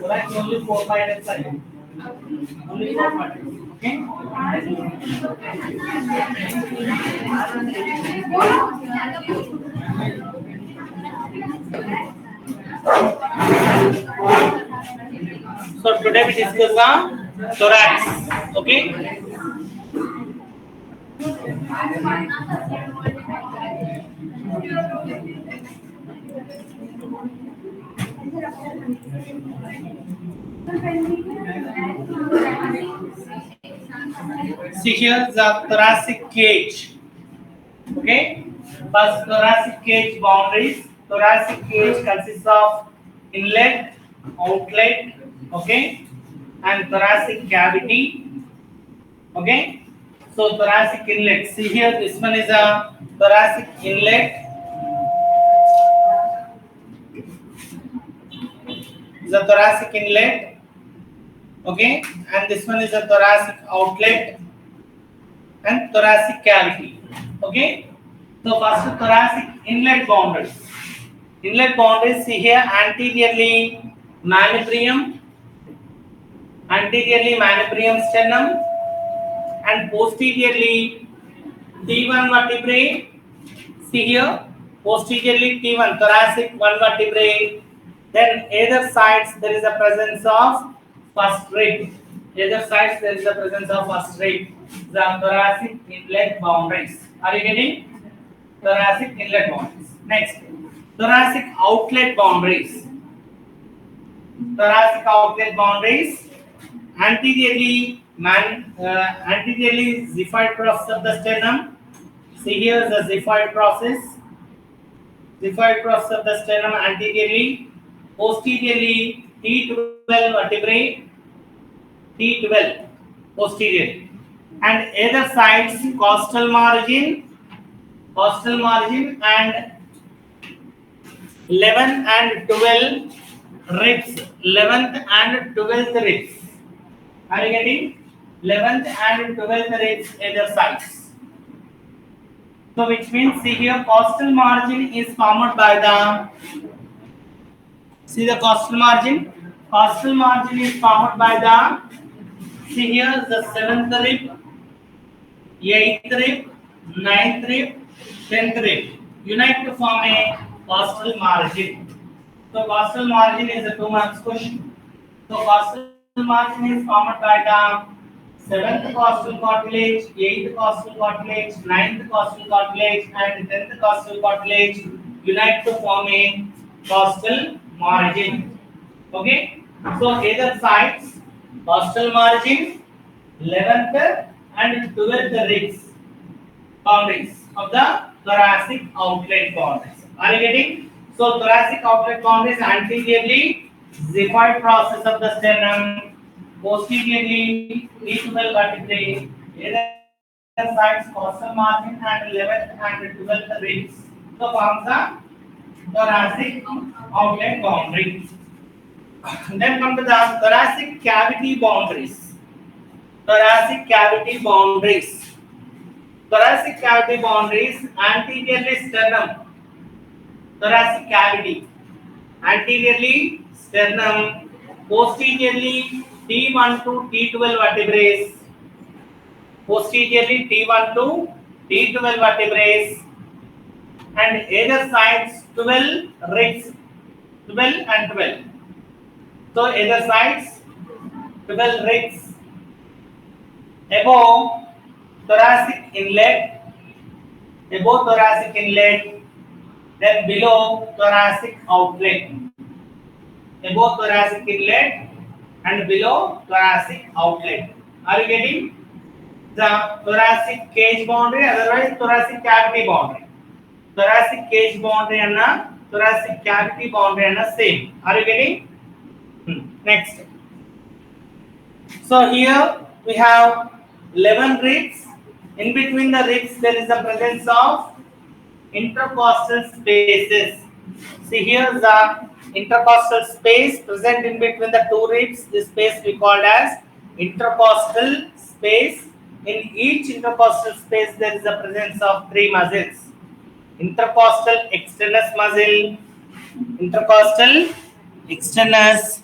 Thorax only 4 5 side. Only 4 5. Okay. So today we discuss the thorax. Okay. See here the thoracic cage. Okay. First thoracic cage boundaries. Thoracic cage consists of inlet, outlet, okay, and thoracic cavity. Okay. So thoracic inlet. See here, this one is a thoracic inlet. Is a thoracic inlet. Okay, and this one is a thoracic outlet and thoracic cavity. Okay. So first thoracic inlet boundaries. Inlet boundaries, see here, anteriorly manubrium sternum, and posteriorly T1 vertebrae. See here, posteriorly T1 thoracic 1 vertebrae. Then either sides there is a presence of first rib. Either sides there is a presence of first rib. The thoracic inlet boundaries. Are you getting? Thoracic inlet boundaries. Next, thoracic outlet boundaries. Thoracic outlet boundaries. Anteriorly xiphoid process of the sternum. See here the xiphoid process. Xiphoid process of the sternum anteriorly. Posteriorly T12 vertebrae. T12 posteriorly. And either sides costal margin and 11 and 12 ribs. 11th and 12th ribs. Are you getting? 11th and 12th ribs either sides. So which means, see here, costal margin is formed by the, see the costal margin. Costal margin is formed by the, see here, the 7th rib, 8th rib, 9th rib, 10th rib. Unite to form a costal margin. So costal margin is a 2 marks question. So costal margin is formed by the 7th costal cartilage, 8th costal cartilage, 9th costal cartilage, and 10th costal cartilage unite to form a costal margin. Okay. So either sides costal margin, 11th and 12th ribs boundaries of the thoracic outlet boundaries. Are you getting? So thoracic outlet boundaries anteriorly xiphoid process of the sternum, posteriorly T12 vertebrae, either sides costal margin and 11th and 12th ribs. So forms the thoracic outlet boundary. Then come to the thoracic cavity boundaries. Thoracic cavity boundaries. Thoracic cavity boundaries anteriorly sternum. Thoracic cavity. Anteriorly sternum. Posteriorly T1 to T12 vertebrae. Posteriorly T1 to T12 vertebrae. And either sides 12 ribs. 12 and 12. So either sides 12 ribs. Above thoracic inlet, then below thoracic outlet. Above thoracic inlet and below thoracic outlet. Are you getting? The thoracic cage boundary, otherwise thoracic cavity boundary. Thoracic cage boundary and thoracic cavity boundary and same. Are you getting? Next. So here we have 11 ribs. In between the ribs there is a presence of intercostal spaces. See here the intercostal space present in between the two ribs. This space we called as intercostal space. In each intercostal space there is a presence of three muscles: intercostal externus muscle, intercostal externus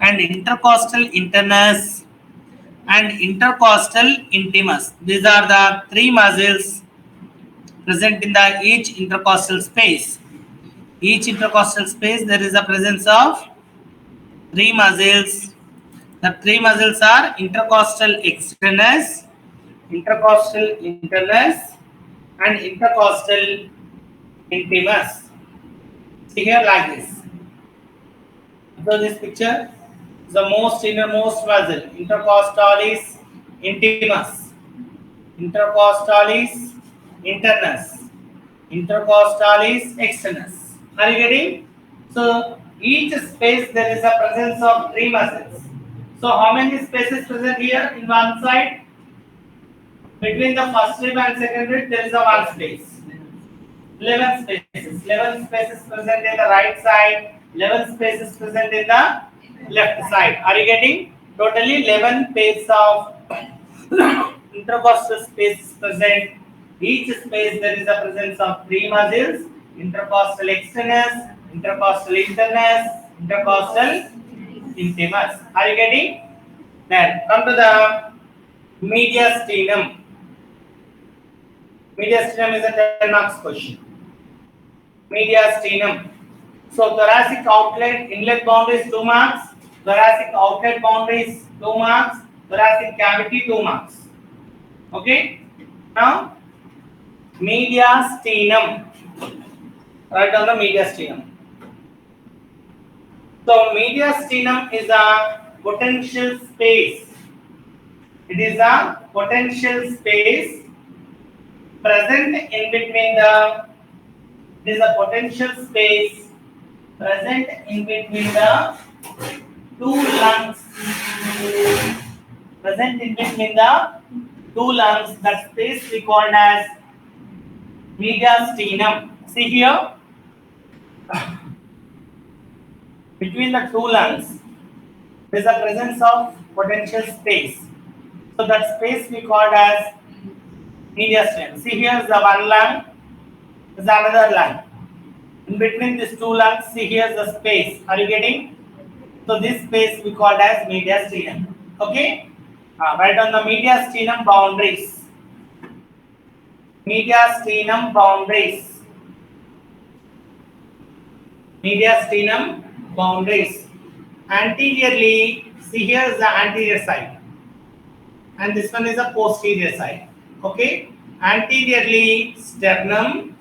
and intercostal internus and intercostal intimus. These are the three muscles present in the each intercostal space. Each intercostal space there is a presence of three muscles. The three muscles are intercostal externus, intercostal internus, and intercostal intimus. See here like this. So this picture, the most innermost muscle, intercostalis intimus, intercostalis internus, intercostalis externus. Are you getting? So each space there is a presence of three muscles. So how many spaces present here in one side? Between the first rib and second rib there is a one space. 11 spaces. 11 spaces present in the right side. 11 spaces present in the left side. Are you getting? Totally 11 pairs of intercostal spaces present. Each space there is a presence of three muscles: intercostal externus, intercostal internus, intercostal intimus. Are you getting? Then come to the mediastinum. Mediastinum is a 10 marks question. Mediastinum. So thoracic outlet inlet boundary is 2 marks, thoracic outlet boundary is 2 marks, thoracic cavity 2 marks. Okay. Now mediastinum. Write down the mediastinum. So mediastinum is a potential space. It is a potential space present in between the. It is a potential space present in between the two lungs. Present in between the two lungs. That space we called as mediastinum. See here. Between the two lungs, there is a presence of potential space. So that space we called as mediastinum. See here is the one lung, is another lung. In between these two lungs, see here is the space. Are you getting? So this space we called as mediastinum. Okay? Write down the mediastinum boundaries. Mediastinum boundaries. Mediastinum boundaries. Anteriorly, see here is the anterior side, and this one is the posterior side. Okay? Anteriorly sternum,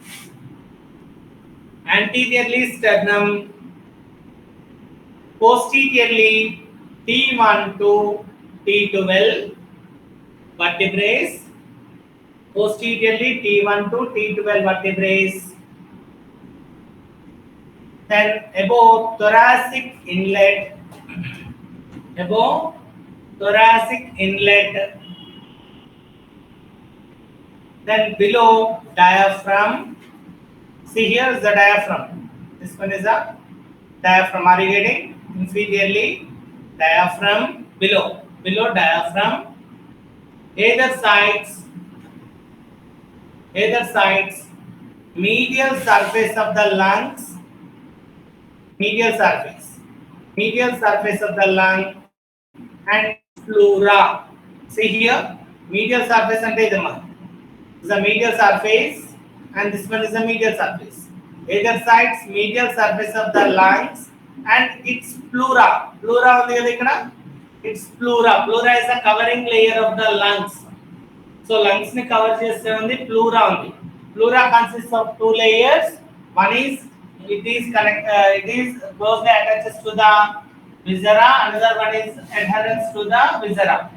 posteriorly T1 to T12 vertebrae, posteriorly T1 to T12 vertebrae. Then above thoracic inlet, then below diaphragm. See here is the diaphragm. This one is a diaphragm. Are you getting? Inferiorly diaphragm, below diaphragm. Either sides, medial surface of the lungs. Medial surface of the lung and pleura. See here, medial surface and the medial surface, and this one is the medial surface. Either sides, medial surface of the lungs and its pleura. Pleura on the other, it's pleura. Pleura is a covering layer of the lungs. So lungs ni cover cheste undi pleura undi. Pleura consists of two layers. One is it is closely attaches to the viscera. Another one is adherence to the viscera.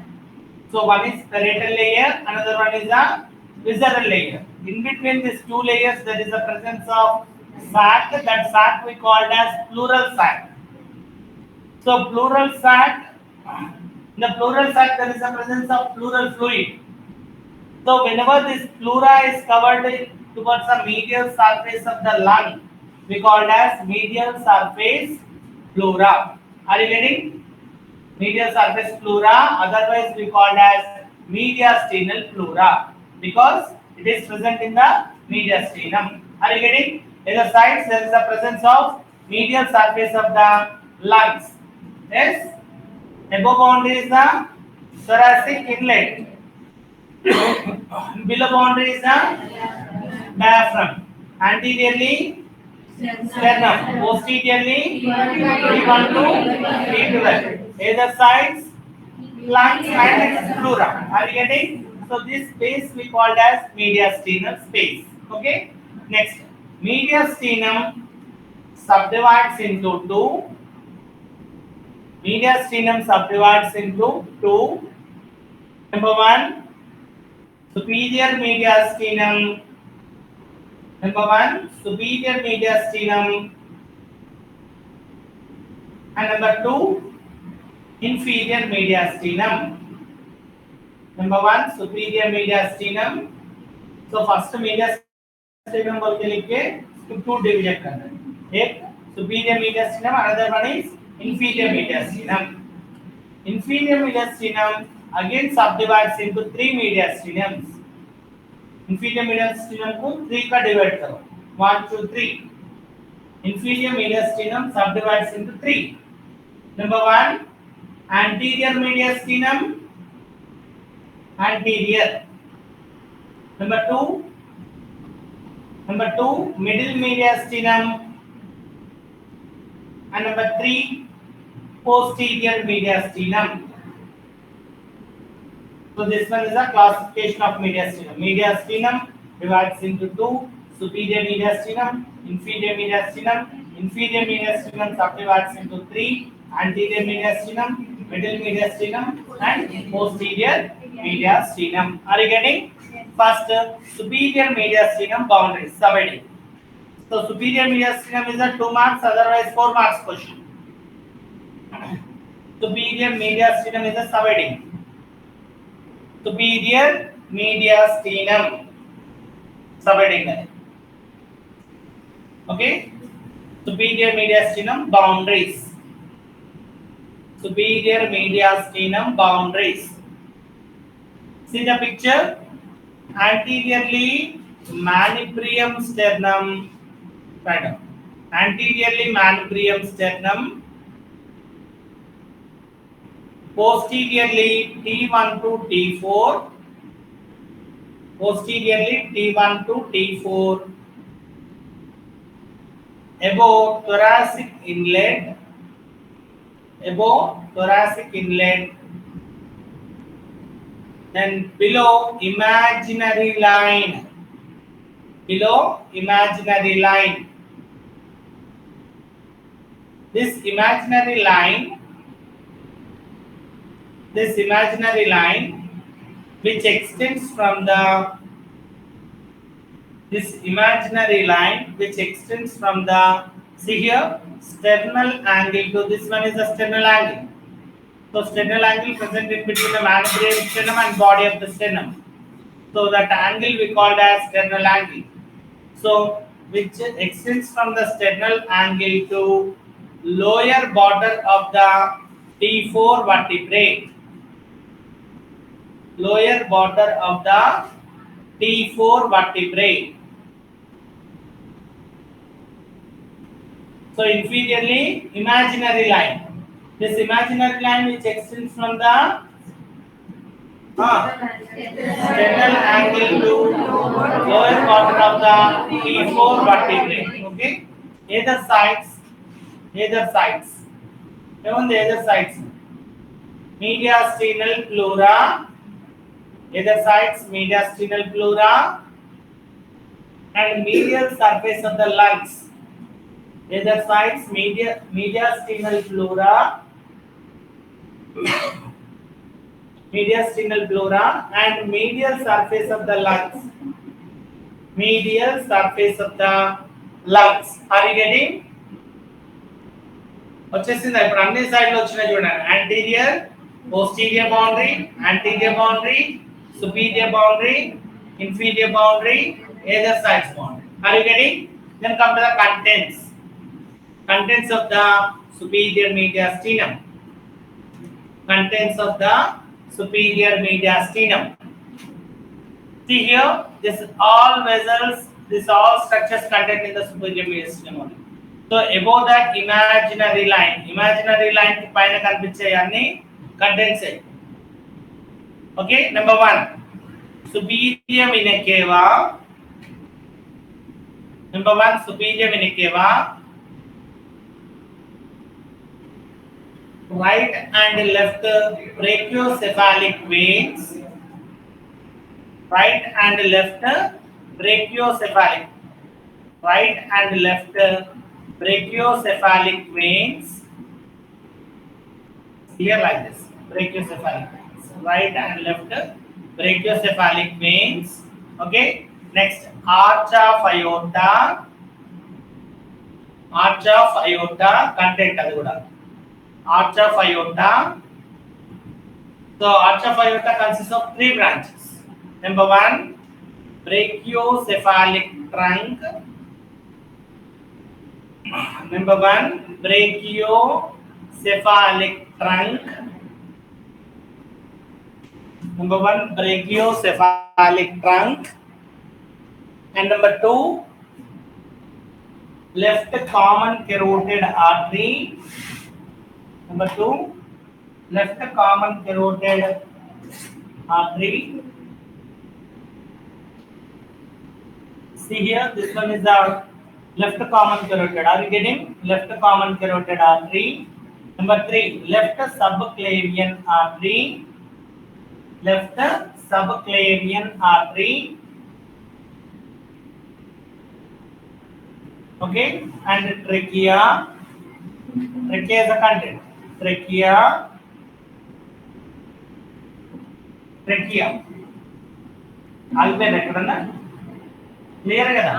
So one is parietal layer, another one is a visceral layer. In between these two layers, there is a presence of sac. That sac we called as pleural sac. So pleural sac. In the pleural sac, there is a presence of pleural fluid. So whenever this pleura is covered towards the medial surface of the lung, we call it as medial surface pleura. Are you getting? Medial surface pleura, otherwise we call it as mediastinal pleura, because it is present in the mediastinum. Are you getting? Either sides there is the presence of medial surface of the lungs. Yes. Above boundary is the thoracic inlet. Below boundary is the diaphragm. Anteriorly sternum. Posteriorly T1 to T12. Either sides lungs and pleura. Are you getting? So this space we called as mediastinal space. Okay. Next, mediastinum subdivides into two. Mediastinum subdivides into two. Number one, superior mediastinum. Number one, superior mediastinum. And number two, inferior mediastinum. Number one, superior mediastinum. So first mediastinum बोल के लिख के two division करना है. एक superior mediastinum, another one is inferior mediastinum. Inferior mediastinum again subdivides into three mediastinums. Inferior mediastinum को three का divide करो. 1, 2, 3. Inferior mediastinum subdivides into three. Number one, anterior mediastinum. Anterior. Number two, middle mediastinum. And number three, posterior mediastinum. So this one is a classification of mediastinum. Mediastinum divides into two: superior mediastinum, inferior mediastinum. Inferior mediastinum subdivides into three: anterior mediastinum, middle mediastinum, and posterior mediastinum. Are you getting? First, superior mediastinum boundaries subheading. So superior mediastinum is a 2 marks, otherwise 4 marks question. Superior mediastinum is a subheading. Superior mediastinum subheading है. Okay. Superior mediastinum boundaries. Superior mediastinum boundaries. See the picture. Anteriorly manubrium sternum. Right up. Anteriorly manubrium sternum. Posteriorly T1 to T4. Posteriorly T1 to T4. Above thoracic inlet. Above thoracic inlet. Then below imaginary line. Below imaginary line. This imaginary line which extends from the see here sternal angle to this one is the sternal angle. So sternal angle present in between the manubrium sternum and body of the sternum. So that angle we called as sternal angle. So which extends from the sternal angle to lower border of the T4 vertebrae. Lower border of the T4 vertebrae. So inferiorly imaginary line. This imaginary line which extends from the sternal angle to lower border of the T4 vertebrae. Okay. Either sides. Even the other sides. Mediastinal pleura. Either sides mediastinal pleura and medial surface of the lungs. Either sides mediastinal pleura, and medial surface of the lungs. Medial surface of the lungs. Are you getting? వచ్చేసిందా ఇప్పుడు అన్ని side లో వచ్చినా చూడండి. anterior, posterior boundary, anterior boundary, superior boundary, inferior boundary, either sides boundary. Are you getting? Then come to the contents of the superior mediastinum. Contents of the superior mediastinum. See here, this all vessels This all structures contained in the superior mediastinum only. So above that imaginary line ki paina kanpiche anni contains it. Okay, number 1, superior vena cava. Number 1, superior vena cava. Right and left brachiocephalic veins. Right and left brachiocephalic. Right and left brachiocephalic veins. Here like this, brachiocephalic veins. Right and left brachiocephalic veins. Okay. Next, arch of aorta. Arch of aorta content adu kuda. Arch of aorta. So arch of aorta consists of 3 branches. Number 1, brachiocephalic trunk. Number 1, brachiocephalic trunk. Number 1, brachiocephalic trunk. And number 2, left common carotid artery. Number 2, left common carotid artery. See here, this one is the left common carotid. Are you getting? Left common carotid artery. Number 3, left subclavian artery. Left subclavian artery. Okay, and trachea. Trachea is a content. Trachea. Alpha ekkadana clear kada.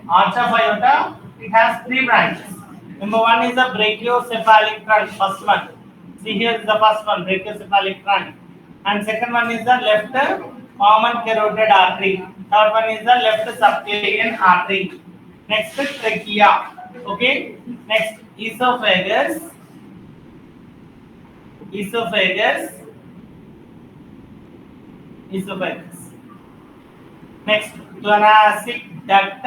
Arch of aorta, it has 3 branches. Number 1 is the brachiocephalic trunk, first one. See here is the first one, brachiocephalic trunk. And second one is the left common carotid artery. Third one is the left subclavian artery. Next, trachea. Okay. Next, esophagus. Next, thoracic duct.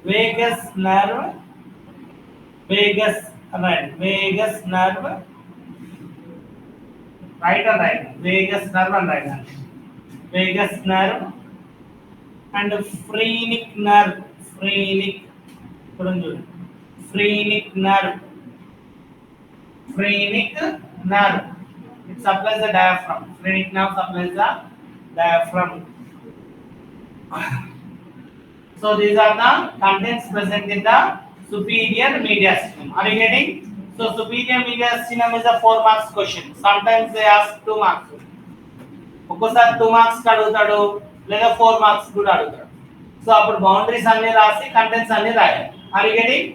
Vagus nerve. Vagus nerve. Right and right. Vagus nerve and right hand. Vagus nerve and phrenic nerve. Phrenic nerve. It supplies the diaphragm. Phrenic nerve supplies the diaphragm. So these are the contents present in the superior mediastinum. Are you getting? So superior mediastinum is a 4 marks question. Sometimes they ask 2 marks. ఒక్కోసారి 2 marks అడుగుతాడు లేదా 4 marks కూడా అడుగుతాడు. So అప్పుడు boundaries అన్ని రాసి contents అన్ని రాయాలి. Are you getting?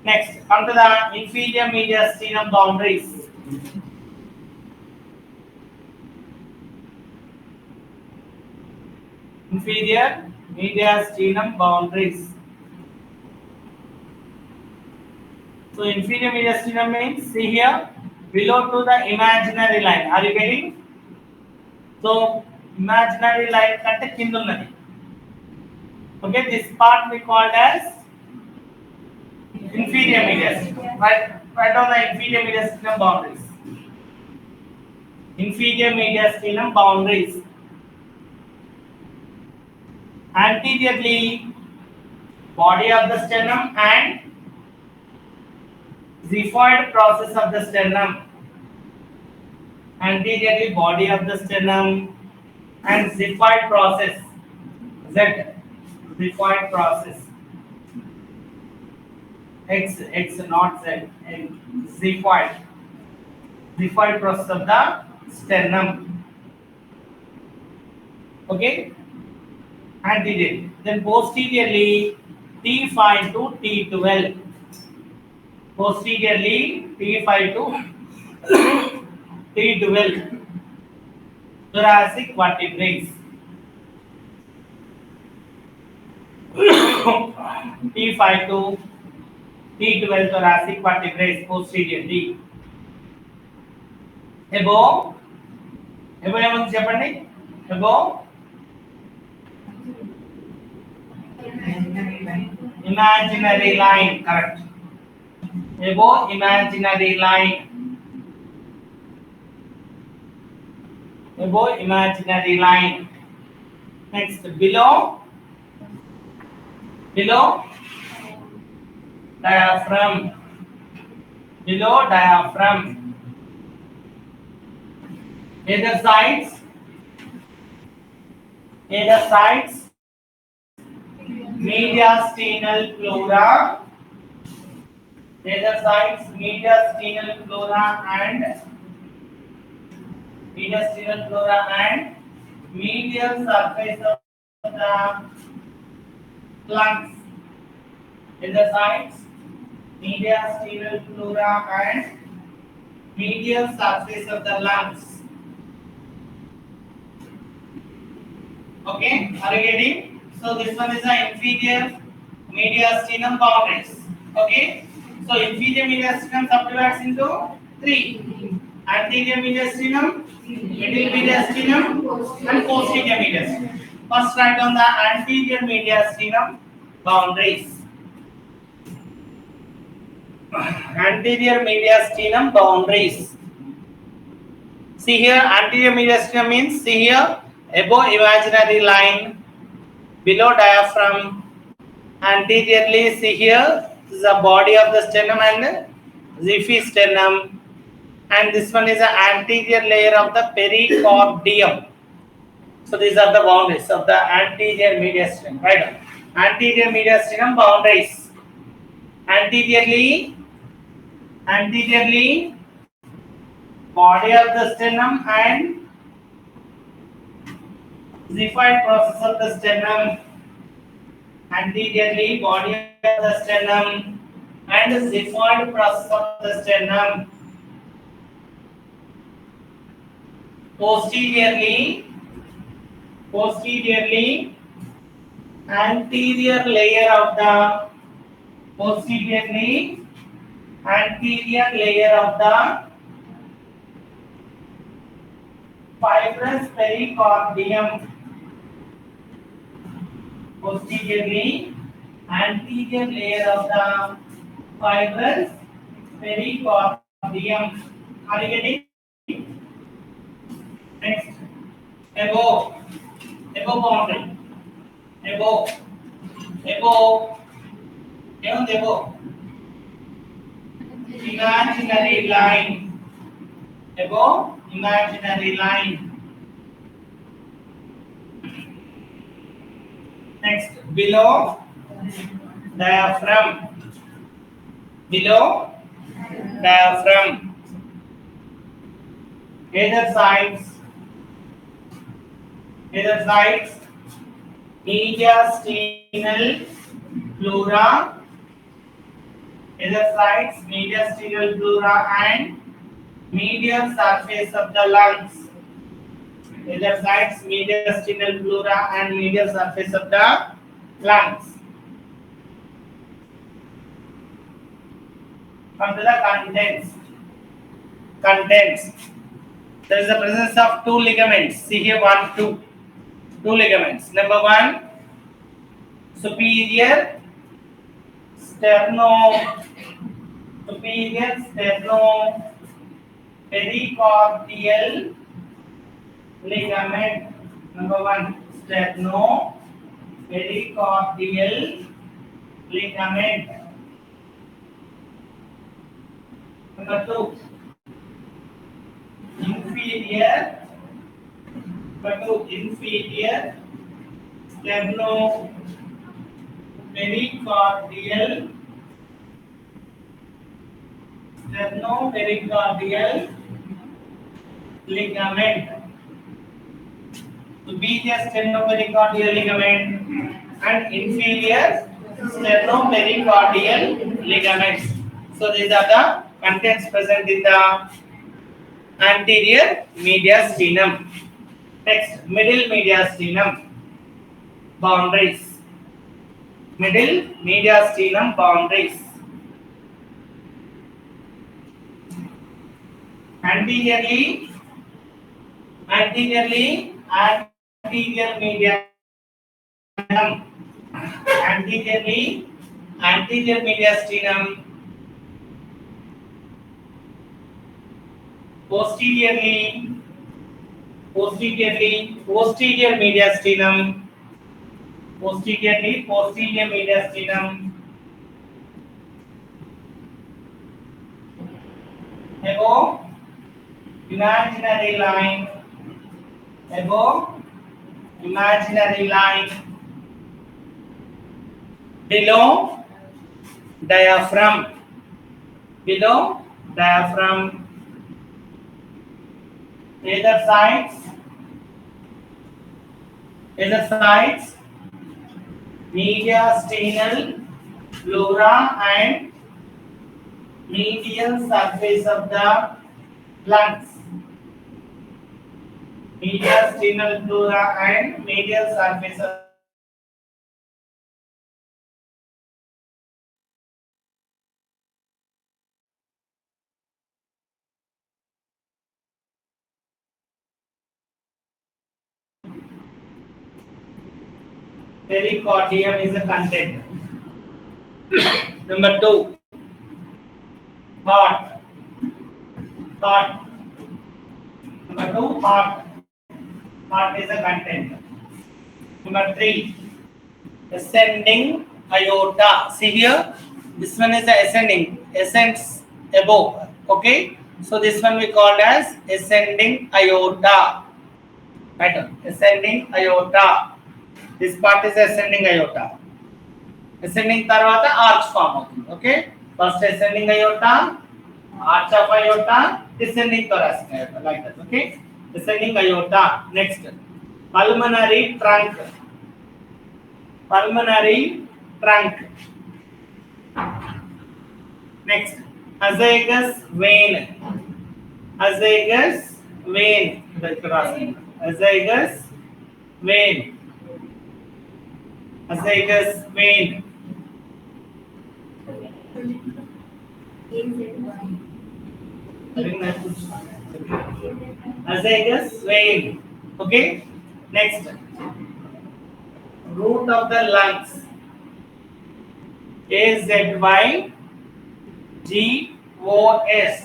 Next come to the inferior mediastinum boundaries. Inferior mediastinum boundaries. So inferior mediastinum means, see here, below to the imaginary line. Are you getting? So imaginary line kante kinda unnadi. Okay, this part we called as inferior mediastinum. Right on the inferior mediastinum boundaries. Inferior mediastinum boundaries. Anteriorly, body of the sternum and xiphoid process of the sternum. Anteriorly, body of the sternum and xiphoid process. Xiphoid process. X not Z. Xiphoid process of the sternum. Okay. Anteriorly. Then posteriorly, T5 to T12. Posteriorly, T5 to T12. Thoracic vertebrae. T5 to T12 thoracic vertebrae posteriorly. above ఏమని చెప్పండి above imaginary line correct above imaginary line above imaginary line next below diaphragm below diaphragm either sides mediastinal pleura either sides mediastinal pleura and medial surface of the lungs either sides mediastinal pleura and medial surface of the lungs. Okay, are you getting? So this one is the inferior mediastinum boundaries. Okay, so inferior mediastinum subdivides into three: anterior mediastinum, middle mediastinum, and posterior mediastinum. First, write on the anterior mediastinum boundaries. Anterior mediastinum boundaries. See here, anterior mediastinum means see here. Above imaginary line, below diaphragm, anteriorly see here this is the body of the sternum and Xiphis sternum, and this one is the anterior layer of the pericardium. So these are the boundaries of the anterior mediastinum. Right? Anterior mediastinum boundaries. Anteriorly, body of the sternum and Xiphoid process of the sternum, anteriorly body of the sternum and xiphoid process of the sternum, posteriorly anterior layer of the fibrous pericardium. Posteriorly anterior layer of the fibrous pericardium. Are you getting? Next, above boundary. Above. Imaginary line. Above imaginary line. Next, below diaphragm. Either sides mediastinal pleura. And medial surface of the lungs. Either sides mediastinal pleura and medial surface of the lungs. Come to the contents. There is the presence of two ligaments. See here, two ligaments. Number one, superior sternopericardial ligament. Number one, sternopericardial ligament. Number two, inferior sternopericardial ligament. Superior sternopericardial ligament and inferior sternopericardial ligament. So these are the contents present in the anterior mediastinum. Next, middle mediastinum boundaries. anteriorly anterior mediastinum, anterior mediastinum, posterior mediastinum, posterior mediastinum, above imaginary line, below diaphragm, either sides, mediastinal pleura and medial surface of the lungs, mediastinal pleura and medial surface of pericardium is a content. Number 2, heart. Number 2, heart is a content. Number 3, ascending aorta. See here, this one is the ascends above. Okay, so this one we called as ascending aorta. Right, ascending aorta. This part is ascending aorta. Ascending tarvata arch form అవుతుంది. Okay, first ascending aorta, arch of aorta, descending thoracic aorta, like that. Okay, ascending aorta. Next, pulmonary trunk. Next, azygous vein. Azygous vein. Azygous vein. Okay, next, root of the lungs,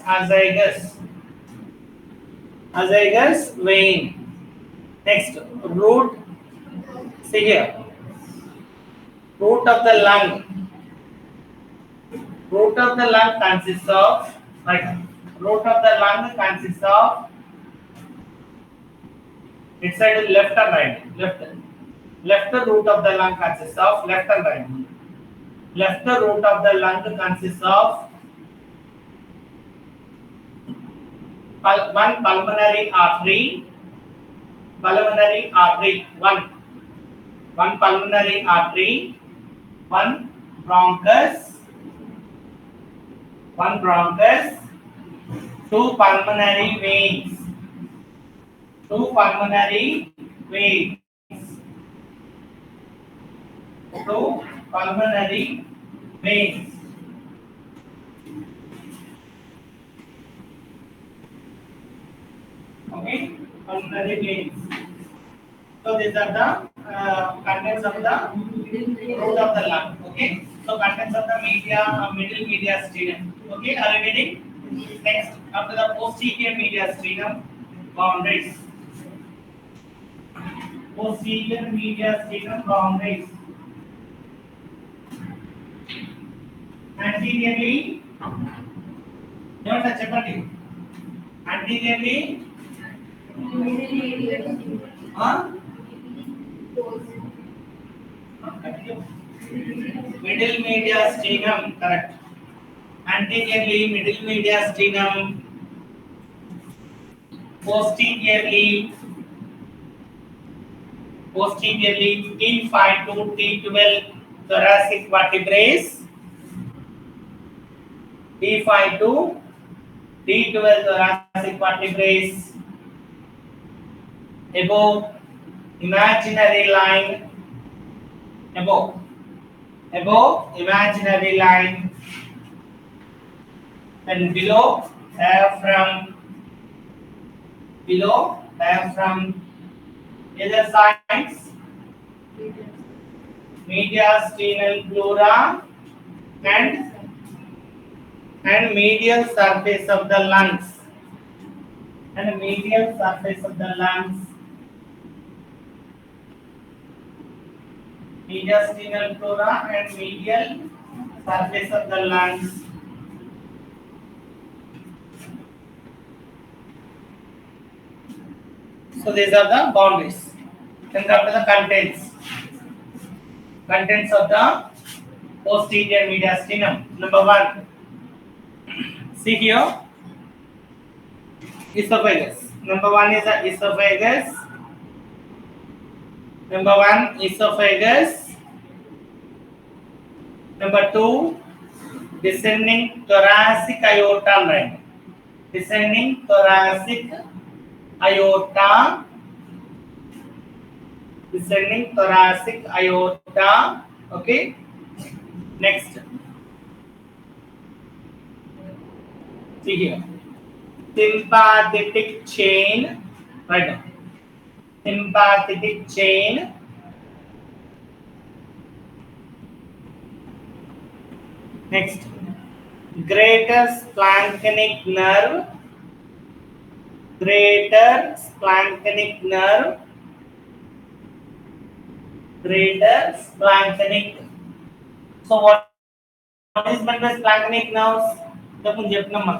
azygos, azygous vein. Next, root, see here, root of the lung consists of, right, root of the lung consists of, its side is left and right, left root of the lung consists of, left and right, left root of the lung consists of one pulmonary artery, one pulmonary artery, one bronchus, two pulmonary veins, two pulmonary veins. Okay, pulmonary veins. So these are the contents of the root of the lung. Okay, so contents of the middle mediastinum. Okay, are you getting? Next, after the posterior mediastinum, boundaries. Posterior mediastinum boundaries. Anteriorly, what చెప్పండి, anteriorly, middle mediastinum, correct. Anteriorly, middle mediastinum. Posteriorly T5 to T12 thoracic vertebrae. T5 to T12 thoracic vertebrae. Above imaginary line. Above imaginary line. And below diaphragm. below diaphragm. Other sides, mediastinal pleura and medial surface of the lungs. And medial surface of the lungs. Mediastinal pleura and medial surface of the lungs. So these are the boundaries. Then come to the contents. Contents of the posterior mediastinum. Number 1. See here. Esophagus. Number 1 is the esophagus. Number 1, esophagus. Number 2, descending thoracic aorta. Right? Descending thoracic aorta. Descending thoracic aorta. Okay. Next. See here. Sympathetic chain. Right now. Sympathetic chain. Next. Greater splanchnic nerve. Greater splanchnic nerve. Greater splanchnic. So what is meant by splanchnic nerves? जब मुझे अपना मन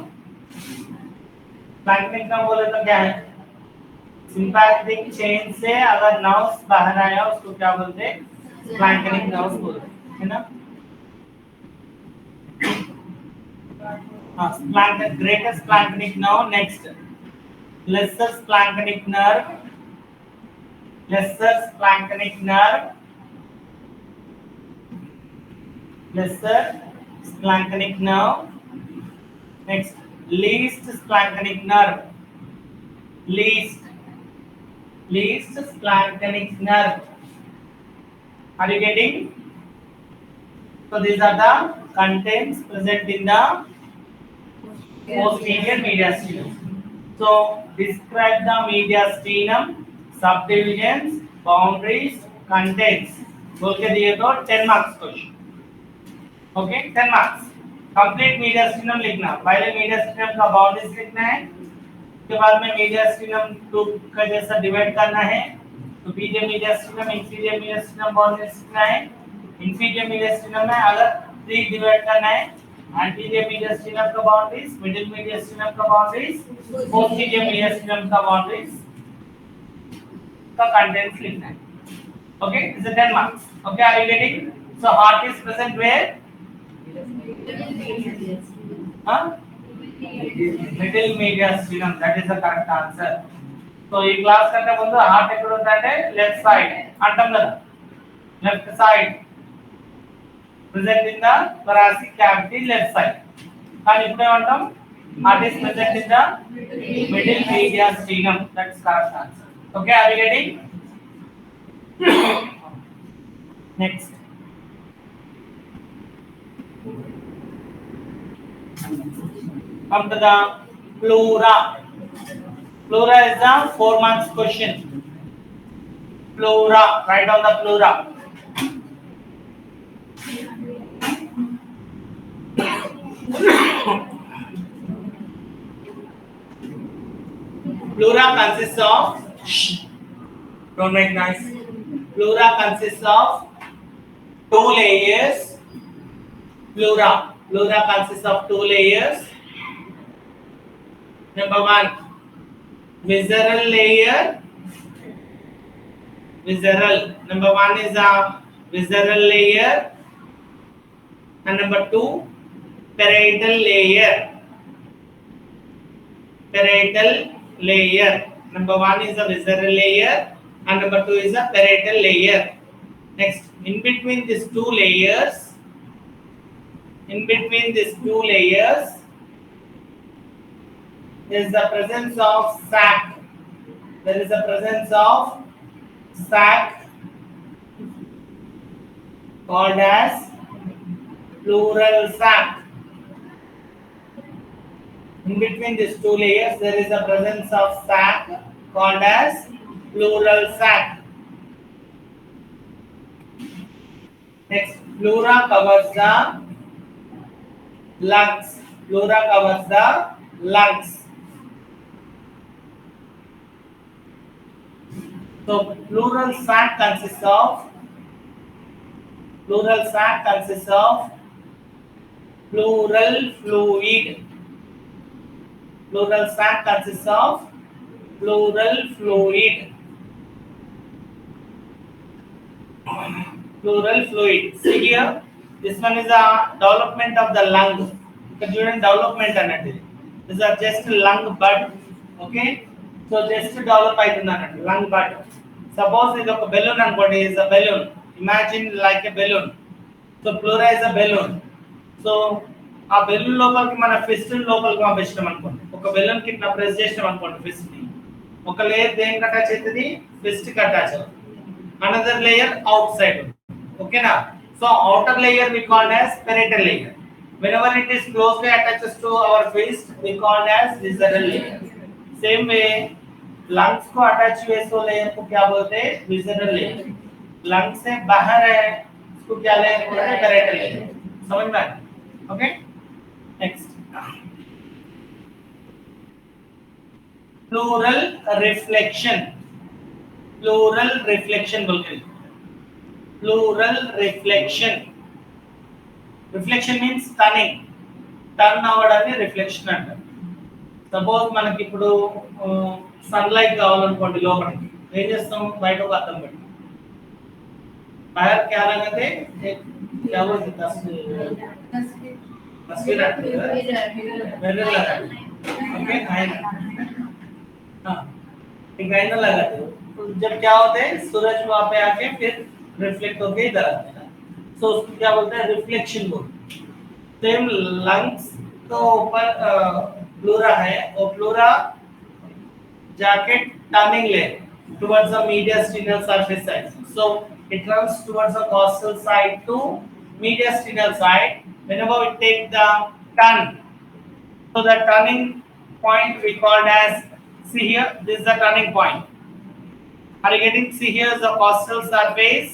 splanchnic nerve बोले तो क्या है? Sympathetic chain से अगर नर्व्स बाहर आया उसको क्या बोलते हैं? splanchnic nerves बोलते हैं, है ना? हाँ, greater splanchnic nerve. Next, lesser splanchnic nerve. Lesser splanchnic nerve. Lesser splanchnic nerve. Next, least splanchnic nerve. Least splanchnic nerve. Are you getting? So these are the contents present in the posterior mediastinum. So describe the mediastinum, subdivisions, boundaries, contents. बोल के दिए तो 10 marks question. Okay 10 marks. Complete mediastinum लिखना. पहले mediastinum का boundaries लिखना है. उसके बाद में मीडियास्टिनम टू का जैसा डिवाइड करना है. तो पीजे मीडियास्टिनम, इंफीरियर मीडियास्टिनम बाउंड्रीज लिखना है. इंफीरियर मीडियास्टिनम में अगर 3 डिवाइड करना है. एंटीरियर मीडियास्टिनम का बाउंड्रीज, मिडिल मीडियास्टिनम का बाउंड्रीज, पोस्टीरियर मीडियास्टिनम का बाउंड्रीज का कंटेंट्स लिखना है. Okay, this is 10 marks. Okay, are you getting? So heart is present where? Middle mediastinum. That is the correct answer. So ఈ class కంటే ముందు heart ఎక్కడ ఉందంటే లెఫ్ట్ సైడ్ అంటాం కదా. Left side present in the thoracic cavity, left side. కానీ ఇప్పుడు ఏమంటాం? Heart is present in the middle mediastinum. That's correct answer. Okay, are you getting? Next. Come to the pleura. Pleura is the 4 marks question. Pleura, write down the pleura. Pleura consists of, don't make noise. Pleura consists of 2 layers. Pleura consists of 2 layers. Number 1, visceral layer. Visceral. Number 1 is a visceral layer, and number 2, parietal layer. Parietal layer. Number 1 is a visceral layer, and number 2 is a parietal layer. Next, in between these 2 layers, there is the presence of sac. There is a presence of sac called as pleural sac. In In between these two layers, there is a presence of sac called as pleural sac. Next, pleura covers the lungs. Pleura covers the lungs. So pleural sac consists of pleural fluid. Pleural sac consists of pleural fluid. Pleural fluid. See here, this one is a development of the lung. Student development another. This is just lung bud. Okay, so just develop aitundannattu lung bud. Suppose ఇది ఒక balloon అనుకోండి, is a balloon. Imagine like a balloon. So pleura is a balloon. So ఆ balloon లోపలికి మన fist లోపలికి పంపించడం అనుకోండి. ఒక బెలూన్ కి ఇట్లా ప్రెస్ చేసినాం అనుకోండి ఫిస్ట్ ని. ఒక లేయర్ దేనికి అటాచ్ అవుతుంది? ఫిస్ట్ కి అటాచ్ అవుతుంది. Another layer outside. Okay na? So outer layer we call as parietal layer. Whenever it is closely attaches to our fist, we call as visceral layer. Same way, lungs को attach हुए सो layer को क्या बोलते हैं? Visceral layer. Lungs से बाहर है, इसको क्या layer बोलते हैं? Parietal layer. समझ में आया? Okay? Next. Pleural reflection. Pleural reflection बोलते हैं. Pleural reflection. Reflection means turning. Turn అవ్వడాన్ని reflection అంటారు. సపోజ్ మనకి ఇప్పుడు సన్లైట్ కావాలనుకోండి లోపలికి ఏం చేస్తాం? బయట ఒక అద్దం పెట్టి बाहर क्या लगाते हैं? क्या बोलते हैं? तस्वीर मिरर लगाते हैं. ओके, आईना. हाँ, एक आईना लगाते हो. तो जब क्या होता है, सूरज वहाँ पे आके फिर रिफ्लेक्ट होके इधर आता है. सो उसको क्या बोलते हैं? रिफ्लेक्शन बोलते हैं. सेम लंग्स तो ऊपर प्लूरा है, और प्लूरा जाके टर्निंग ले towards the mediastinal surface side. So it runs towards the costal side to mediastinal side. Whenever we take the turn, so the turning point we called as, see here, this is the turning point. Are you getting? See here is the costal surface,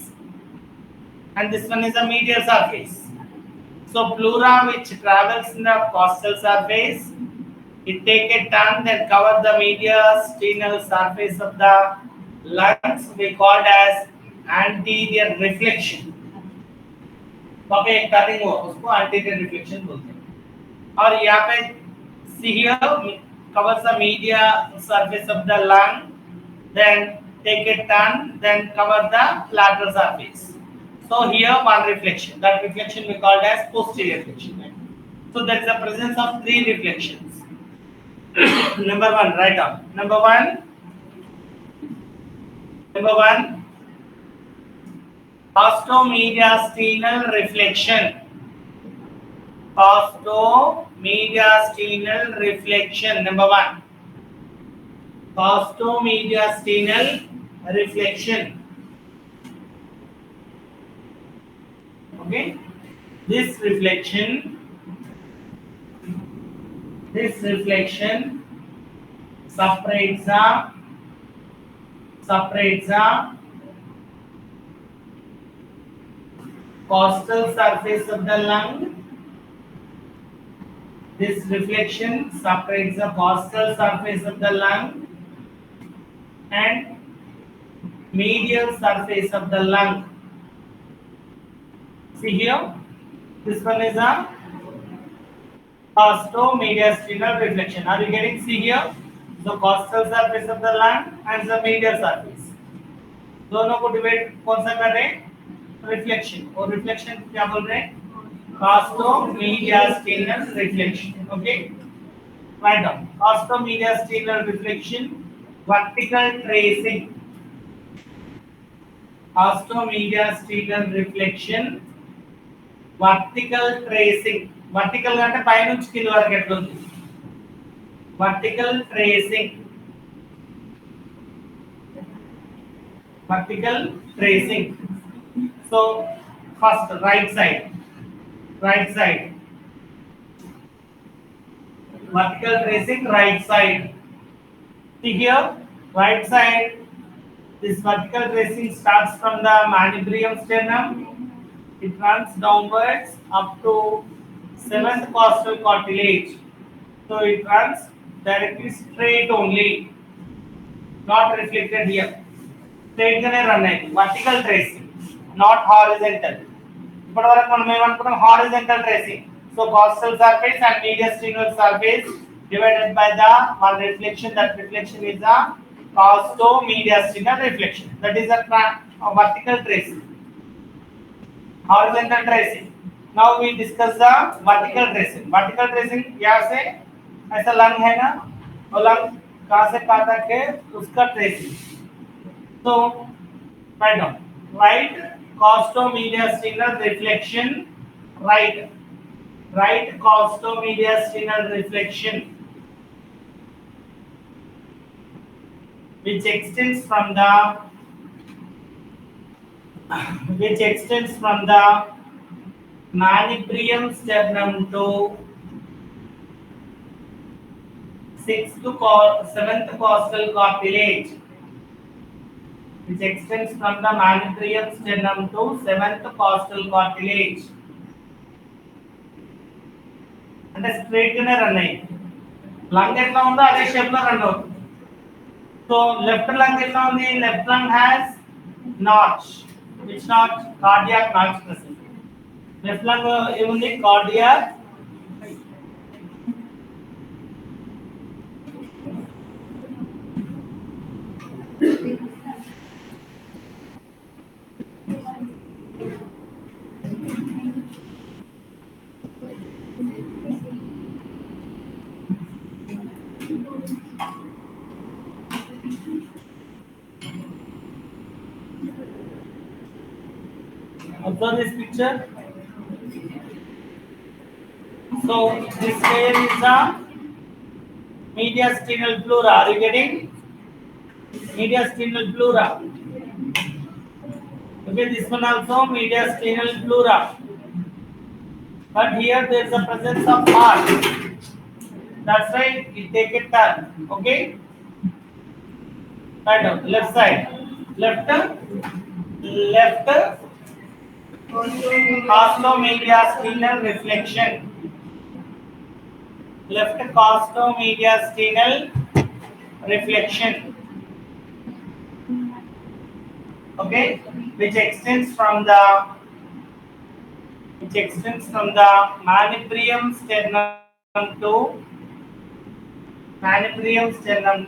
and this one is the medial surface. So pleura which travels in the costal surface, it take a turn, then cover the mediastinal surface of the lungs, we called as anterior reflection. Okay, एक turning हुआ उसको anterior reflection बोलते हैं. और यहाँ पे see here covers the media surface of the lung, then take a turn, then cover the lateral surface. So here one reflection. That reflection we called as posterior reflection. Right? So there is a presence of three reflections. Number one, write down. Number one, ostomediastinal reflection. Ostomediastinal reflection. Number one, ostomediastinal reflection. Okay, this reflection separates the costal surface of the lung. This reflection separates the costal surface of the lung and medial surface of the lung. See here, this one is a ostomediastinal reflection. Are you getting? See here, the costal surface of the lung and the medial surface. दोनों को divide कौन सा कर रहे हैं? Reflection. और reflection क्या बोल रहे हैं? ostomediastinal reflection. Okay, write down. Ostomediastinal reflection, vertical tracing. Ostomediastinal reflection, vertical tracing. Vertical అంటే పై నుంచి కింద వరకు ఎట్లా ఉంది? Vertical tracing. Vertical tracing. So right side. Vertical tracing right side. See here, right side. This vertical tracing starts from the manubrium sternum. It runs downwards up to seventh costal cartilage. So it runs directly straight only, not reflected here. Straight gaనే run అయ్యింది. Vertical tracing, not horizontal. ఇప్పటివరకు మనం ఏమనుకున్నాం, horizontal tracing. So costal surface and mediastinal surface divided by the one reflection. That reflection is a costo-mediastinal reflection. That is a vertical tracing. Horizontal tracing. Now we discuss the vertical tracing. Vertical tracing यहाँ से ऐसा lung है ना, वो lung कहाँ से कहाँ तक है उसका tracing. So write down. Right costo-mediastinal reflection. Right costo-mediastinal reflection, which extends from the manubrium sternum to seventh costal cartilage. Which extends from the manubrium sternum to seventh costal cartilage. అంటే straight గానే run అయ్యింది. Lung ఎట్లా ఉందో అదే shape లో run అవుతుంది. So left lung ఎట్లా ఉంది? Left lung has notch. Which notch? Cardiac notch present. Left lung ఏముంది? Cardiac. Observe this picture. So this layer is the mediastinal pleura. Are you getting? Mediastinal pleura. Okay, this one also mediastinal pleura. But here there is a presence of heart. That's why it take a turn. Okay. Right down. Left side. Left costo-mediastinal reflection. Left costo-mediastinal reflection. Okay, which extends from the manubrium sternum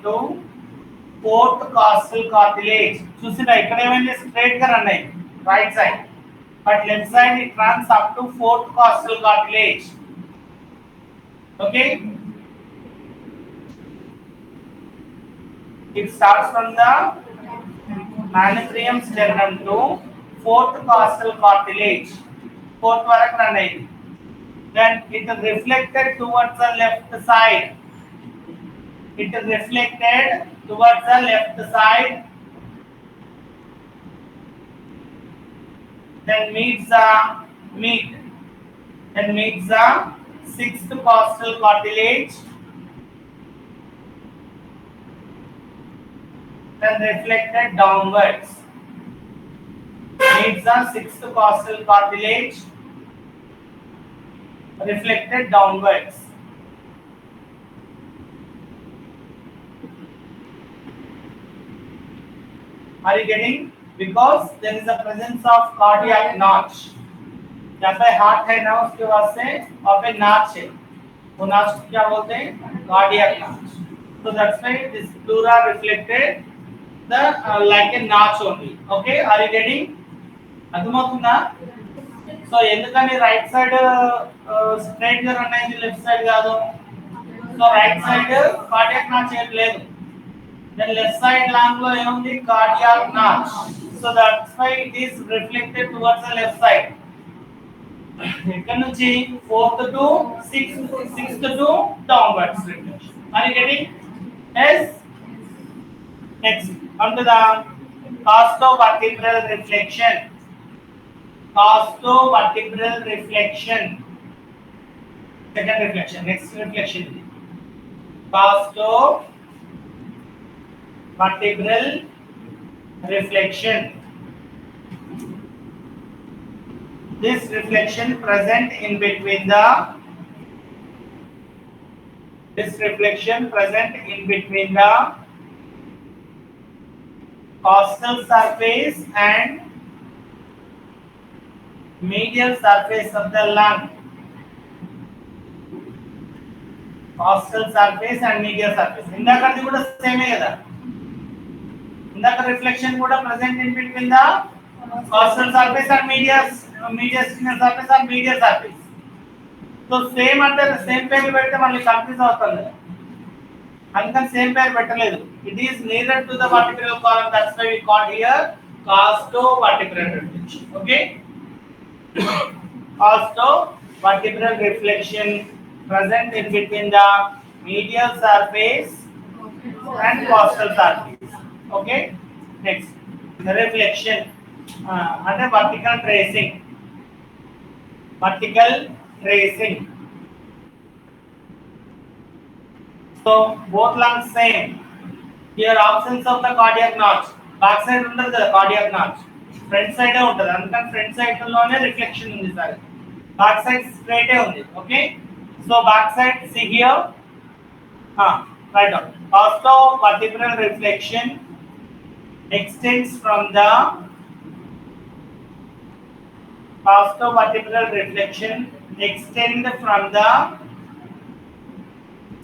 to fourth costal cartilage. చూసినా ఇక్కడ ఏమైంది? Straight గా run అయ్యింది right side, but left side it runs up to fourth costal cartilage. Okay, it starts from the manubrium sternum to fourth costal cartilage. Fourth వరకు run అయ్యింది. Then it is reflected towards the left side. Then meets the sixth costal cartilage. Then reflected downwards. Meets the sixth costal cartilage. Reflected downwards. Are you getting? Because there is a presence of cardiac notch. जहाँ पे heart है ना उसके वास्ते वहाँ पे नाच है. वो नाच को क्या बोलते हैं? कार्डियक नाच. So that's why this pleura reflected the like a notch only. Okay, are you getting? అర్థమవుతుందా? సో ఎందుకని రైట్ సైడ్ స్ట్రైట్ గా రన్ అయింది, లెఫ్ట్ సైడ్ కాదు? So right side cardiac notch ఏం లేదు. Then left side lung lo emundi? Cardiac notch. So that's why it is reflected towards the left side. Ikkada nunchi fourth to sixth to downwards reflection. Are you getting? Yes. Next, come to the costovertebral reflection. Costovertebral reflection. Second reflection. Next reflection. costo-vertebral reflection. This reflection present in between the costal surface and medial surface of the lung. Costal surface and medial surface. ఇందాకది కూడా సేమే కదా. ఇందాక reflection కూడా present in between the costal surface and medial surface or medial surface. So same అంటే same పేరు పెడితే మళ్ళీ confuse అవుతుంది కదా. అందుకని సేమ్ పేరు పెట్టలేదు. It is nearer to the vertebral column. That's why we call here costo-vertebral reflection. Okay. Costo-vertebral reflection present in between the medial surface and costal surface. Okay. Next, the reflection under vertical tracing. So both lungs same. Here absence of the cardiac notch. Back side under the cardiac notch. Front side ఉంటుంది. అందుకని front side లోనే reflection ఉంది sir. Back side straight ఉంది. Okay. So back side, see here. Right on. Costo-vertebral reflection extends from the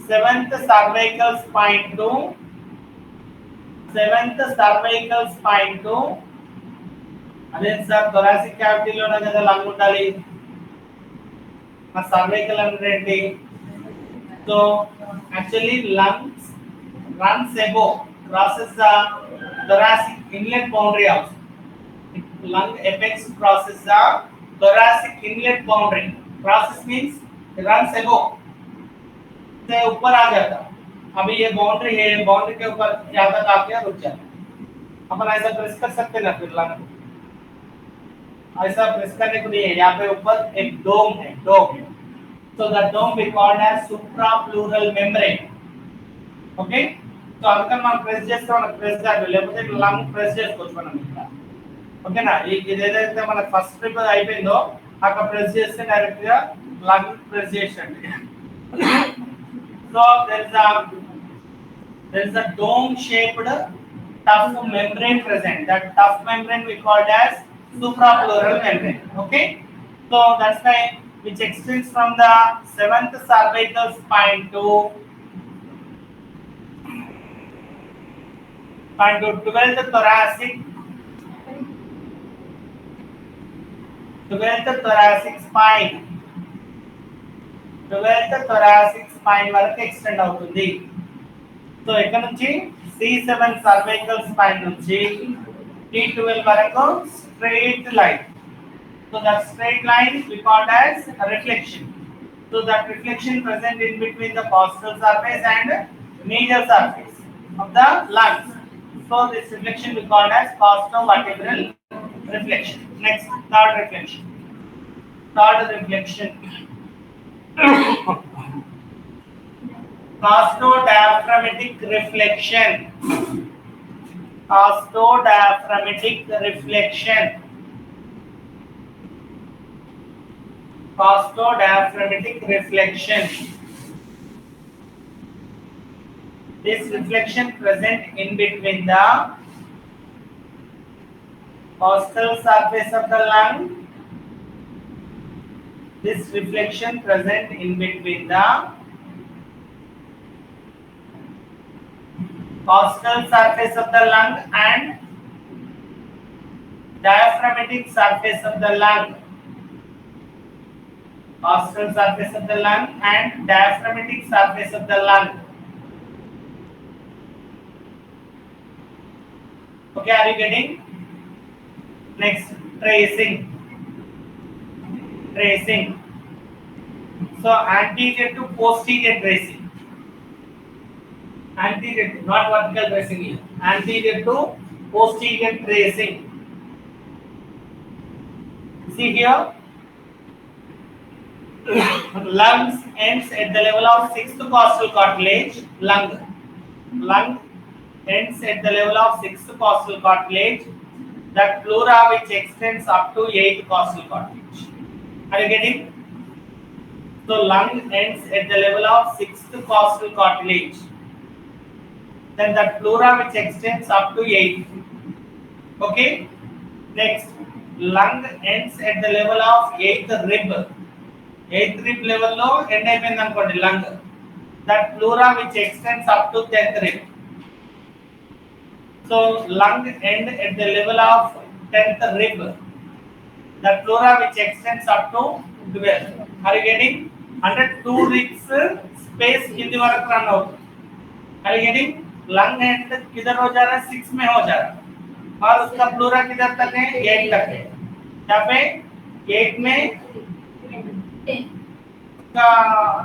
seventh cervical spine to అదే sir thoracic cavity లోనే కదా lung ఉండాలి. cervical అంటే ఏంటి? So actually lungs runs above, crosses the thoracic inlet boundary also. Lung apex crosses the thoracic inlet boundary. Crosses means it runs above. से ऊपर आ जाता. अभी ये बाउंड्री है, बाउंड्री के ऊपर ज्यादा आके रुक जाता. अपन ऐसा प्रेस कर सकते ना फिर लंग. ऐसा प्रेस करने को नहीं है. यहाँ पे ऊपर एक डोम है, डोम. So the dome we called as suprapleural membrane. Okay. So అందుకని మనం ప్రెస్ చేస్తే మనకు ప్రెస్ కాదు, లేకపోతే లంగ్ ప్రెస్ చేసుకోవచ్చు మనం ఇక్కడ. ఓకేనా? ఇది ఏదైతే మన ఫస్ట్ స్టెప్ అయిపోయిందో అక్కడ ప్రెస్ చేస్తే డైరెక్ట్ గా లంగ్ ప్రెస్ చేసినట్టు. So there is a dome shaped tough membrane present. That tough membrane we called as suprapleural membrane. Okay. So that's why which extends from the seventh cervical spine to 12th thoracic spine. 12th thoracic spine వరకు extend అవుతుంది. So ఇక్కడ నుంచి C7 cervical spine నుంచి T12 వరకు straight line. So that straight line we call as reflection. So that reflection present in between the costal surface and medial surface of the lungs. So this reflection we call as costo-vertebral reflection. Next, third reflection. Costo-diaphragmatic reflection. Costo-diaphragmatic reflection. This reflection present in between the costal surface of the lung. This reflection present in between the costal surface of the lung and diaphragmatic surface of the lung. Costal surface of the lung and diaphragmatic surface of the lung. Okay, are you getting? Next, tracing. So anterior to posterior tracing. Anterior to, not vertical tracing here. Anterior to posterior tracing. See here. Lungs ends at the level of sixth costal cartilage. Lung ends at the level of sixth costal cartilage. That pleura which extends up to eighth costal cartilage. Are you getting? So lung ends at the level of sixth costal cartilage. Then that pleura which extends up to eighth. Okay. Next, lung ends at the level of eighth rib. Eighth rib level లో end అయిపోయింది అనుకోండి lung. That pleura which extends up to 10th rib. So lung end at the level of 10th rib. That pleura which extends up to 12th. Are you getting? Under 2 ribs space कितनी वरक run होगा? Are you getting? Lung end किधर हो जा रहा है? 6 में हो जा रहा है. और उसका प्लूरा किधर तक है? 8 तक है. यहाँ पे 8 में का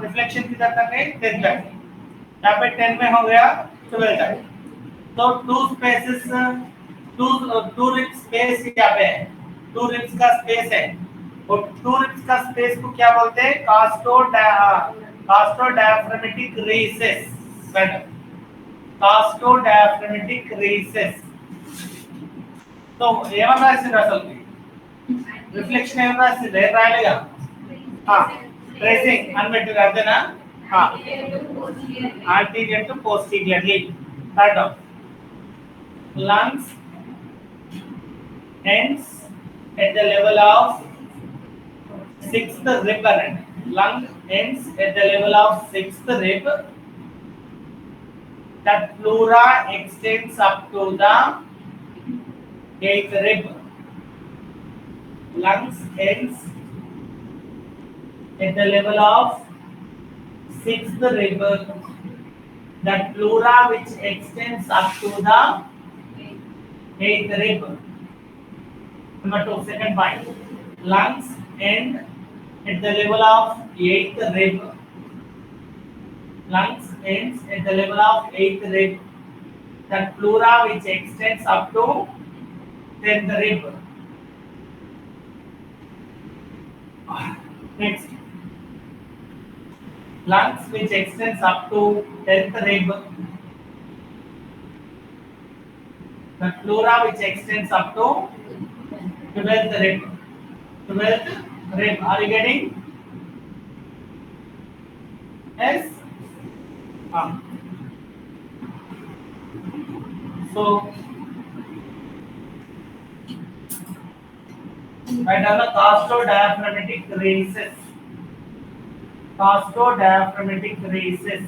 रिफ्लेक्शन किधर तक है? 10 तक. यहाँ पे 10 में हो गया 12 तक. तो 2 स्पेसेस 2 रिब्स स्पेस यहाँ पे है. 2 रिब्स का स्पेस है. और 2 रिब्स का स्पेस को क्या बोलते हैं? Costodiaphragmatic recess. Costodiaphragmatic recess. तो ఏమన్నా రాసింది అసలు రిఫ్లెక్షన్ ఏమన్నా రాసింది రాయలేగా ట్రేసింగ్ అని పెట్టారు అంతేనా anterior to posteriorly right of lungs ends at the level of sixth rib and lung ends at the level of sixth rib. That pleura extends up to the eighth rib. Lungs ends at the level of sixth rib. That pleura which extends up to the eighth rib. Number 2, second point. Lungs end at the level of eighth rib. Lungs ends at the level of eighth rib. That pleura which extends up to 10th rib. Next, lungs which extends up to 10th rib. The pleura which extends up to 12th rib. 12th rib. Are you getting? Yes. So write down the costodiaphragmatic rhesus. Costodiaphragmatic rhesus.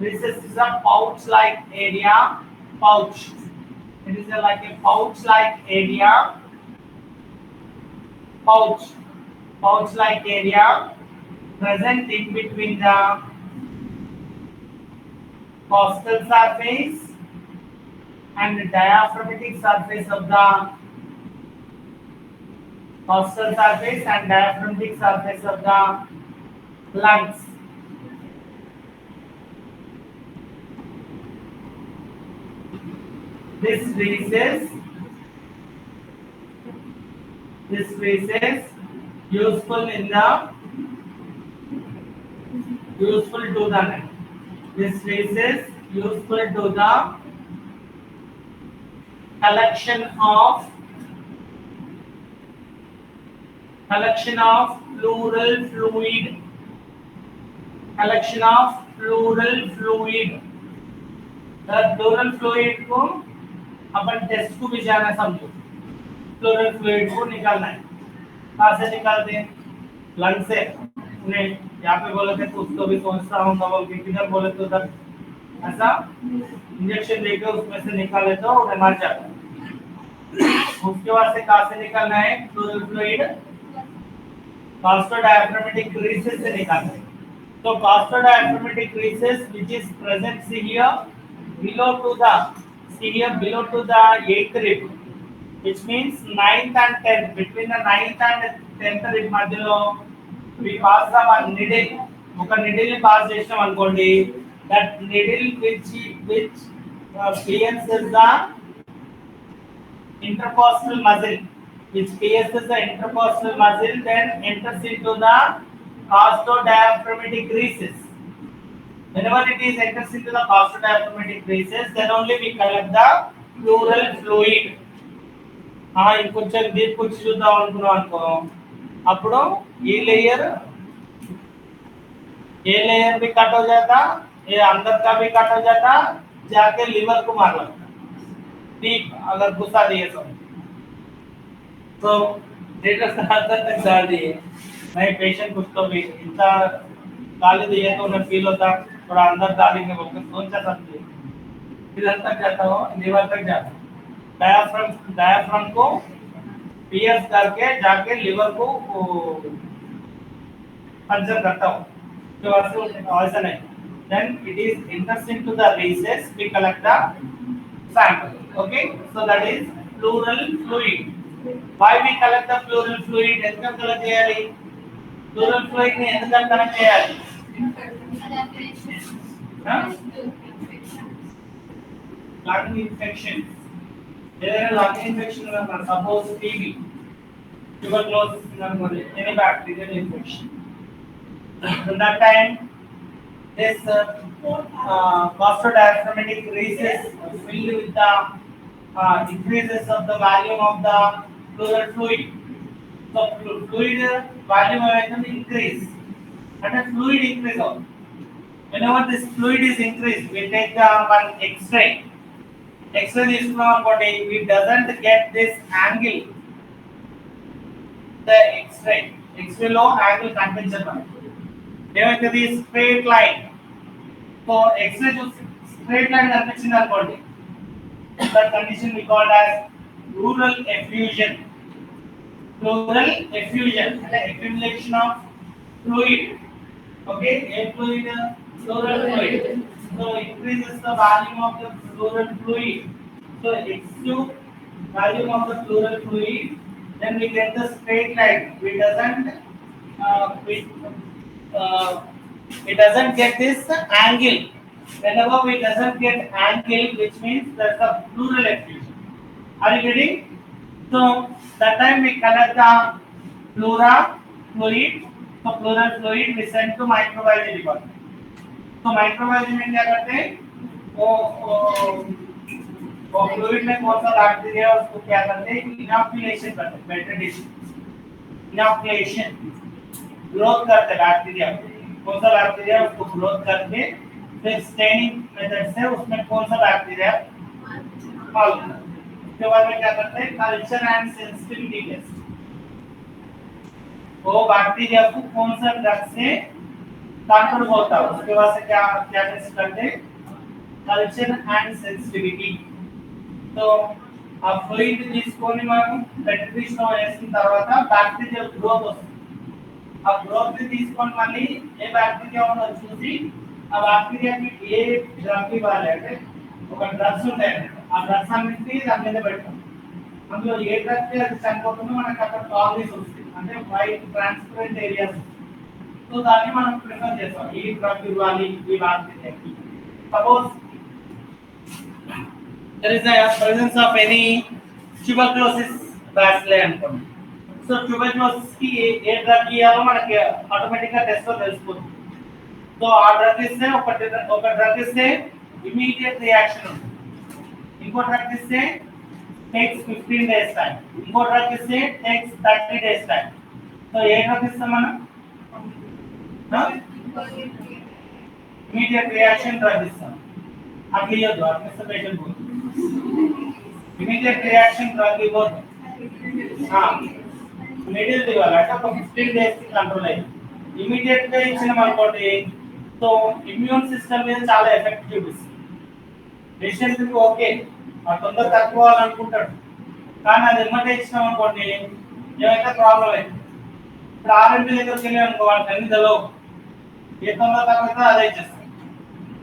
Rhesus is a pouch-like area. Pouch. It is like a pouch-like area. Pouch-like area present in between the costal surface and the diaphragmatic surface of the costal surface and diaphragmatic surface of the lungs. This rhesus useful to the this rhesus useful to the collection of pleural fluid. The pleural fluid को अपन test को भी जाना समझो. Pleural fluid को निकालना है. कहाँ से निकालते हैं? लंग से. उन्हें यहाँ पे बोले थे कुछ तो भी सोचता हूँ बोल के किधर बोले तो उधर ऐसा इंजेक्शन देके उसमें से निकाले तो उन्हें मर जाता. उसके बाद से कहाँ से निकालना है? प्लूरल फ्लूइड costodiaphragmatic rhesus से निकालना है. तो costodiaphragmatic rhesus which is present here below to the 8th rib, which means 9th and 10th. Between the 9th and 10th rib మధ్యలో we pass the one needle. ఒక needle ని pass చేసాం అనుకోండి. That needle which pierces the intercostal muscle, which pierces the intercostal muscle, then enters into the costodiaphragmatic recess. Whenever it is enters into the costodiaphragmatic recess, then only we collect the pleural fluid. ఇంకొంచెం deep వచ్చి చూద్దాం అనుకున్నాం అనుకో, అప్పుడు ఈ లేयर ये layer भी cut हो जाता, ये अंदर का भी कट हो जाता, जाके लिवर को मार लगता डीप अगर घुसा दिए तो डेटा अंदर तक डाल दिए। नहीं पेशेंट कुछ तो भी इतना गाली दिए तो उन्हें फील होता थोड़ा अंदर डालेंगे बोलकर सोचा सकते इधर तक जाता हो, लिवर तक जाता, डायाफ्राम को पियर्स करके जाके लिवर को पंचर करता हो, तो ऐसा नहीं। Then it is enters into the recess, we collect the sample. Okay, so that is pleural fluid. Why we collect the pleural fluid? ఎందుకు కలెక్ట్ చేయాలి? pleural fluid ని ఎందుకు కలెక్ట్ చేయాలి? lung infection. ఏదైనా lung infection ఉన్న suppose TB, tuberculosis అనుకోండి, any bacterial infection. At that time, this costodiaphragmatic recess filled with the increases of the volume of the pleural fluid. So fluid volume will increase, and the fluid increase out. Whenever this fluid is increased, we take the one X-ray. X-ray is not body. We doesn't get this angle. The X-ray low angle convention. ఏమైతుంది straight line, so x ray చూసి straight line కనిపించింది అనుకోండి, that condition we called as pleural effusion. Pleural effusion అంటే accumulation of fluid. Okay, ఏ fluid? Pleural fluid. So increases the volume of the pleural fluid. So exclude volume of the pleural fluid, then we get the straight line. It doesn't get this angle. Whenever we doesn't get angle, which means there's a pleural effusion. Are you getting? So that time we collect the pleura fluid. So pleural fluid we send to microbiology department. So microbiology में क्या करते हैं, वो fluid में कौन सा bacteria उसको क्या करते हैं, इनॉक्यूलेशन करते हैं, वेंटिलेशन, इनॉक्यूलेशन, ग्रोथ करते हैं बैक्टीरिया, कौन सा बैक्टीरिया उसको ग्रोथ करके फिर स्टेनिंग मेथड से उसमें कौन सा बैक्टीरिया मालूम करते हैं। उसके बाद में क्या करते हैं, कल्चर एंड सेंसिटिविटी टेस्ट। वो बैक्टीरिया को कौन सा ड्रग से कांटर होता है, उसके बाद से क्या क्या टेस्ट करते हैं, कल्चर एंड सेंसिटिविटी। तो ఆ ఫ్లూయిడ్ తీసుకొని మనం పెట్రిఫిషన్ వేసిన తర్వాత బ్యాక్టీరియా గ్రోత్ వస్తుంది, ఆ గ్రోత్ ని తీసుకొని మళ్ళీ ఏ బ్యాక్టీరియా ఉందో చూసి ఆ బ్యాక్టీరియాకి ఏ డ్రగ్ ఇవ్వాలి అంటే ఒక డ్రగ్స్ ఉంటాయి, ఆ డ్రగ్స్ అన్నింటినీ దాని మీద పెడతాం, అందులో ఏ డ్రగ్ అది చనిపోతుందో మనకు అక్కడ కాలనీస్ వస్తాయి, అంటే వైట్ ట్రాన్స్పరెంట్ ఏరియాస్. సో దాన్ని మనం ప్రిఫర్ చేస్తాం, ఈ డ్రగ్ ఇవ్వాలి ఈ బ్యాక్టీరియాకి. Suppose there is a presence of any tuberculosis bacilli అనుకోండి, సో tuberculosis కి ఏ డ్రగ్ ఇవ్వాలో మనకి ఆటోమేటిక్ గా టెస్ట్ లో తెలిసిపోతుంది. సో ఆ డ్రగ్ ఇస్తే ఒక డ్రగ్ ఇస్తే ఇమీడియట్ రియాక్షన్ ఉంటుంది, ఇంకో డ్రగ్ ఇస్తే takes 15 days time, ఇంకో డ్రగ్ ఇస్తే takes 30 days time. సో ఏ డ్రగ్ ఇస్తాం మనం, ఇమీడియట్ రియాక్షన్ డ్రగ్ ఇస్తాం, అట్లా ఇవ్వద్దు, అడ్మినిస్ట్రేషన్ పోతుంది, ఇమీడియట్ రియాక్షన్ డ్రగ్ ఇవ్వద్దు, మిడిల్ ఇవ్వాలి, అంటే ఒక 15 days కి కంట్రోల్ అయ్యి ఇమీడియట్ గా ఇచ్చినాం అనుకోండి, సో ఇమ్యూన్ సిస్టమ్ మీద చాలా ఎఫెక్ట్ చూపిస్తుంది. పేషెంట్ కి ఓకే తొందర తక్కువాలనుకుంటాడు, కానీ అది ఎమ్మటే ఇచ్చినాం అనుకోండి ఏమైతే ప్రాబ్లం అయింది. ఇప్పుడు ఆర్ఎంపీ దగ్గరికి వెళ్ళి అనుకో, వాళ్ళకి అన్ని తెలవు, ఏ తొందర తక్కువ అదే ఇచ్చేస్తాం,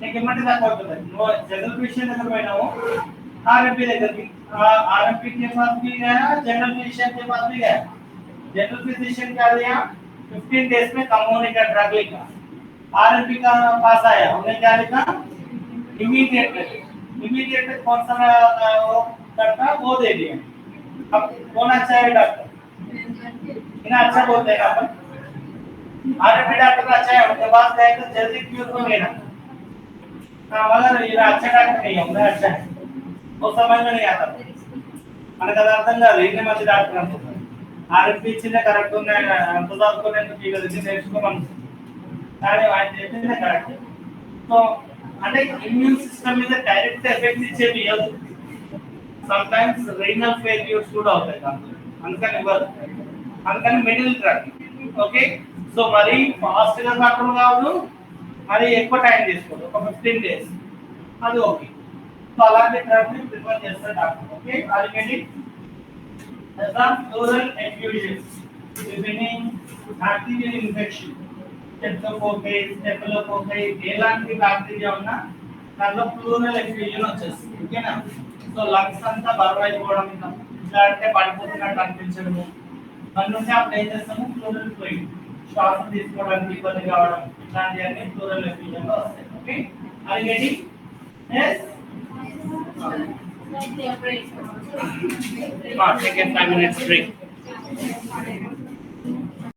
నీకు ఎమ్మటే తక్కువ అవుతుంది. నువ్వు జనరల్ ఫిజిషియన్ దగ్గర పోయినావు आरएमपी దగ్గరికి, आरएमपी के पास भी गया, जनरल फिजिशियन के पास भी गया, जनरल फिजिशियन क्या दिया 15 डेज में कम होने का ड्रग लिखा, आरएमपी का पास आया, उन्हें क्या लिखा इमीडिएट कौन सा वो करता वो दे दिया, अब कौन अच्छा है डॉक्टर? इन्हें अच्छा बोलते हैं अपन। आरएमपी डॉक्टर अच्छा है, उनके पास गए तो जल्दी क्योर हो गया। हाँ मगर ये अच्छा डॉक्टर नहीं है, उन्हें अच्छा है, वो समझ में नहीं आता। మనకు అది అర్థం కాదు ఎన్ని మంది డాక్టర్ అనుకుంటారు ఆర్ఎంపీ ఇచ్చిందే కరెక్ట్ ఉన్నాయి అంత చదువుకోలేదు ఇది నేర్చుకోమని కానీ ఆయన చెప్పిందే కరెక్ట్ సో అంటే ఇమ్యూన్ సిస్టమ్ మీద డైరెక్ట్ ఎఫెక్ట్ ఇచ్చేది ఇవ్వదు సమ్ టైమ్స్ రీనల్ ఫెయిల్యూర్స్ కూడా అవుతాయి అందుకని ఇవ్వదు అందుకని మిడిల్ ట్రాక్ ఓకే సో మరి ఫాస్ట్ గా కంట్రోల్ కావదు మరి ఎక్కువ టైం తీసుకోదు ఒక 15 days అది ఓకే సో అలాంటి ట్రాక్ ని ప్రిఫర్ చేస్తారు డాక్టర్ ఓకే అది pleural effusion meaning bacterial infection staphylococcus ఎలాంటి బ్యాక్టీరియా ఉన్నా దాంట్లో pleural effusion వచ్చేస్తుంది ఓకేనా సో లంగ్స్ అంతా బరువు అయిపోవడం ఇట్లా అంటే పడిపోతున్నట్టు అనిపించడము అందుకే అప్పుడు ఏం చేస్తాము pleural fluid శ్వాస తీసుకోవడానికి ఇబ్బంది కావడం ఇట్లాంటివన్నీ pleural effusion లో వస్తాయి ఓకే అది getting yes take a 5 minutes break.